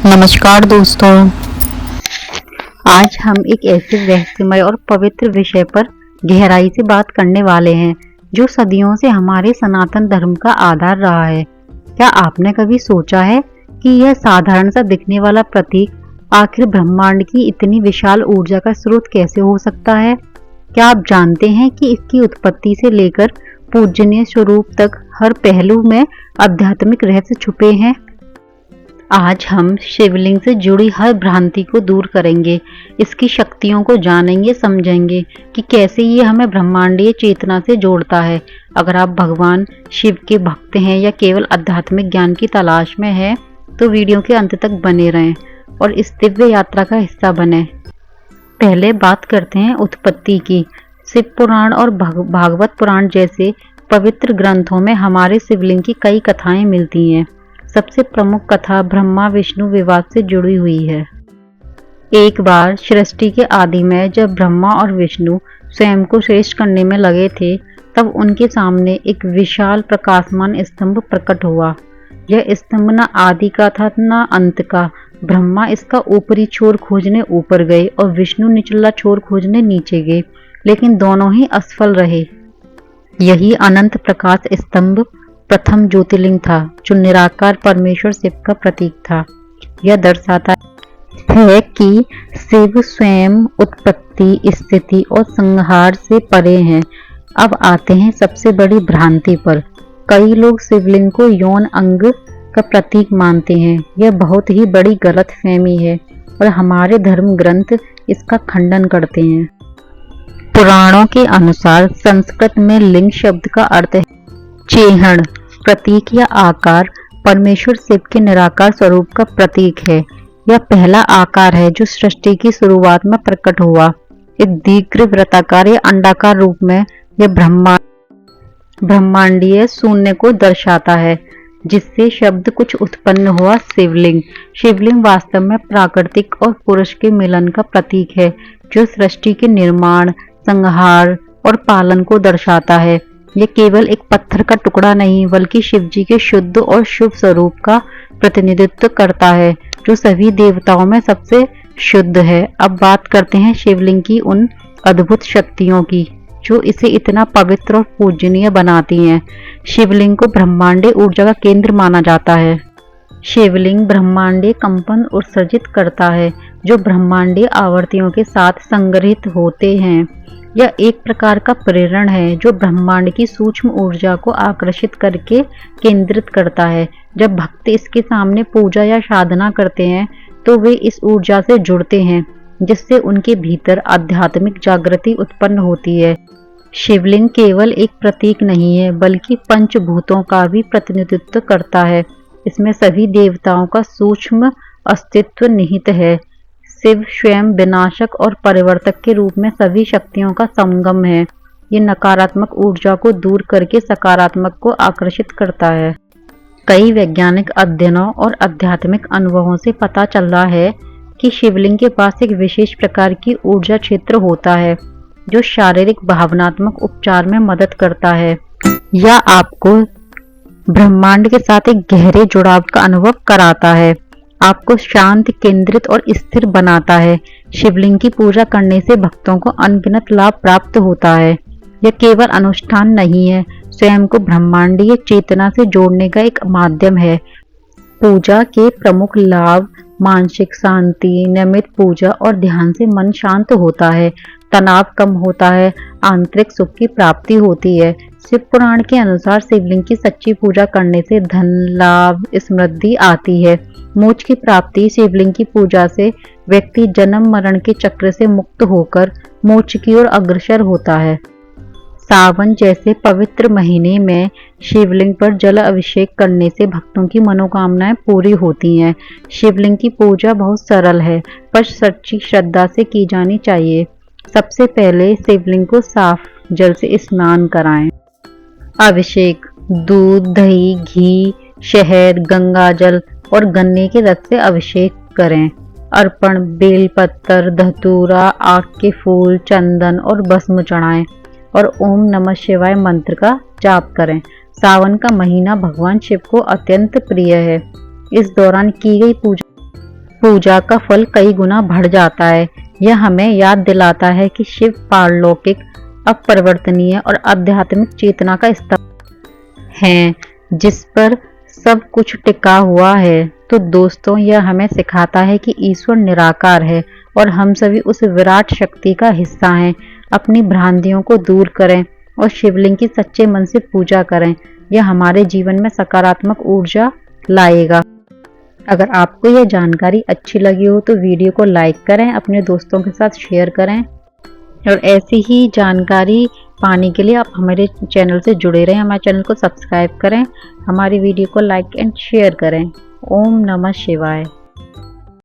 नमस्कार दोस्तों, आज हम एक ऐसे रहस्यमय और पवित्र विषय पर गहराई से बात करने वाले हैं जो सदियों से हमारे सनातन धर्म का आधार रहा है। क्या आपने कभी सोचा है कि यह साधारण सा दिखने वाला प्रतीक आखिर ब्रह्मांड की इतनी विशाल ऊर्जा का स्रोत कैसे हो सकता है? क्या आप जानते हैं कि इसकी उत्पत्ति से लेकर पूजनीय स्वरूप तक हर पहलू में आध्यात्मिक रहस्य छुपे हैं? आज हम शिवलिंग से जुड़ी हर भ्रांति को दूर करेंगे, इसकी शक्तियों को जानेंगे, समझेंगे कि कैसे ये हमें ब्रह्मांडीय चेतना से जोड़ता है। अगर आप भगवान शिव के भक्त हैं या केवल आध्यात्मिक ज्ञान की तलाश में हैं, तो वीडियो के अंत तक बने रहें और इस दिव्य यात्रा का हिस्सा बने। पहले बात करते हैं उत्पत्ति की। शिव पुराण और भागवत पुराण जैसे पवित्र ग्रंथों में हमारे शिवलिंग की कई कथाएं मिलती हैं। सबसे प्रमुख कथा ब्रह्मा विष्णु विवाद से जुड़ी हुई है। एक बार सृष्टि के आदि में जब ब्रह्मा और विष्णु स्वयं को श्रेष्ठ करने में लगे थे, तब उनके सामने एक विशाल प्रकाशमान स्तंभ प्रकट हुआ। यह स्तंभ न आदि का था न अंत का। ब्रह्मा इसका ऊपरी छोर खोजने ऊपर गए और विष्णु निचला छोर खोजने नीचे गए, लेकिन दोनों ही असफल रहे। यही अनंत प्रकाश स्तंभ प्रथम ज्योतिर्लिंग था, जो निराकार परमेश्वर शिव का प्रतीक था। यह दर्शाता है कि शिव स्वयं उत्पत्ति, स्थिति और संहार से परे हैं। अब आते हैं सबसे बड़ी भ्रांति पर। कई लोग शिवलिंग को यौन अंग का प्रतीक मानते हैं। यह बहुत ही बड़ी गलतफहमी है और हमारे धर्म ग्रंथ इसका खंडन करते हैं। पुराणों के अनुसार संस्कृत में लिंग शब्द का अर्थ है चेहण, प्रतीक या आकार। परमेश्वर शिव के निराकार स्वरूप का प्रतीक है। यह पहला आकार है जो सृष्टि की शुरुआत में प्रकट हुआ। एक दीर्घ वृत्ताकार या अंडाकार रूप में यह ब्रह्मांडीय शून्य को दर्शाता है, जिससे शब्द कुछ उत्पन्न हुआ शिवलिंग। शिवलिंग वास्तव में प्राकृतिक और पुरुष के मिलन का प्रतीक है, जो सृष्टि के निर्माण, संहार और पालन को दर्शाता है। यह केवल एक पत्थर का टुकड़ा नहीं, बल्कि शिवजी के शुद्ध और शुभ स्वरूप का प्रतिनिधित्व करता है, जो सभी देवताओं में सबसे शुद्ध है। अब बात करते हैं शिवलिंग की उन अद्भुत शक्तियों की, जो इसे इतना पवित्र और पूजनीय बनाती हैं। शिवलिंग को ब्रह्मांडीय ऊर्जा का केंद्र माना जाता है। शिवलिंग ब्रह्मांडीय कंपन उत्सर्जित करता है, जो ब्रह्मांडीय आवर्तियों के साथ संग्रहित होते हैं। यह एक प्रकार का प्रेरण है जो ब्रह्मांड की सूक्ष्म ऊर्जा को आकर्षित करके केंद्रित करता है। जब भक्त इसके सामने पूजा या साधना करते हैं, तो वे इस ऊर्जा से जुड़ते हैं, जिससे उनके भीतर आध्यात्मिक जागृति उत्पन्न होती है। शिवलिंग केवल एक प्रतीक नहीं है, बल्कि पंचभूतों का भी प्रतिनिधित्व करता है। इसमें सभी देवताओं का सूक्ष्म अस्तित्व निहित है। शिव स्वयं विनाशक और परिवर्तक के रूप में सभी शक्तियों का संगम है। ये नकारात्मक ऊर्जा को दूर करके सकारात्मक को आकर्षित करता है। कई वैज्ञानिक अध्ययनों और आध्यात्मिक अनुभवों से पता चल रहा है कि शिवलिंग के पास एक विशेष प्रकार की ऊर्जा क्षेत्र होता है, जो शारीरिक भावनात्मक उपचार में मदद करता है या आपको ब्रह्मांड के साथ एक गहरे जुड़ाव का अनुभव कराता है। आपको शांत, केंद्रित और स्थिर बनाता है। शिवलिंग की पूजा करने से भक्तों को अनगिनत लाभ प्राप्त होता है। यह केवल अनुष्ठान नहीं है, स्वयं को ब्रह्मांडीय चेतना से जोड़ने का एक माध्यम है। पूजा के प्रमुख लाभ मानसिक शांति, नियमित पूजा और ध्यान से मन शांत होता है, तनाव कम होता है, आंतरिक सुख की प्राप्ति होती है। शिव पुराण के अनुसार शिवलिंग की सच्ची पूजा करने से धन लाभ, समृद्धि आती है। मोक्ष की प्राप्ति। शिवलिंग की पूजा से व्यक्ति जन्म मरण के चक्र से मुक्त होकर मोक्ष की ओर अग्रसर होता है। सावन जैसे पवित्र महीने में शिवलिंग पर जल अभिषेक करने से भक्तों की मनोकामनाएं पूरी होती हैं। शिवलिंग की पूजा बहुत सरल है, पर सच्ची श्रद्धा से की जानी चाहिए। सबसे पहले शिवलिंग को साफ जल से स्नान कराएं। अभिषेक दूध, दही, घी, शहद, गंगाजल और गन्ने के रस से अभिषेक करें। अर्पण बेलपत्र, धतूरा, आक के फूल, चंदन और भस्म चढ़ाएं और ओम नमः शिवाय मंत्र का जाप करें। सावन का महीना भगवान शिव को अत्यंत प्रिय है। इस दौरान की गई पूजा पूजा का फल कई गुना बढ़ जाता है। यह हमें याद दिलाता है कि शिव पारलौकिक, अपरिवर्तनीय और आध्यात्मिक चेतना का स्तंभ है जिस पर सब कुछ टिका हुआ है। तो दोस्तों, यह हमें सिखाता है कि ईश्वर निराकार है और हम सभी उस विराट शक्ति का हिस्सा हैं। अपनी भ्रांतियों को दूर करें और शिवलिंग की सच्चे मन से पूजा करें। यह हमारे जीवन में सकारात्मक ऊर्जा लाएगा। अगर आपको यह जानकारी अच्छी लगी हो तो वीडियो को लाइक करें, अपने दोस्तों के साथ शेयर करें और ऐसी ही जानकारी पाने के लिए आप हमारे चैनल से जुड़े रहें। हमारे चैनल को सब्सक्राइब करें, हमारी वीडियो को लाइक एंड शेयर करें। ओम नमः शिवाय।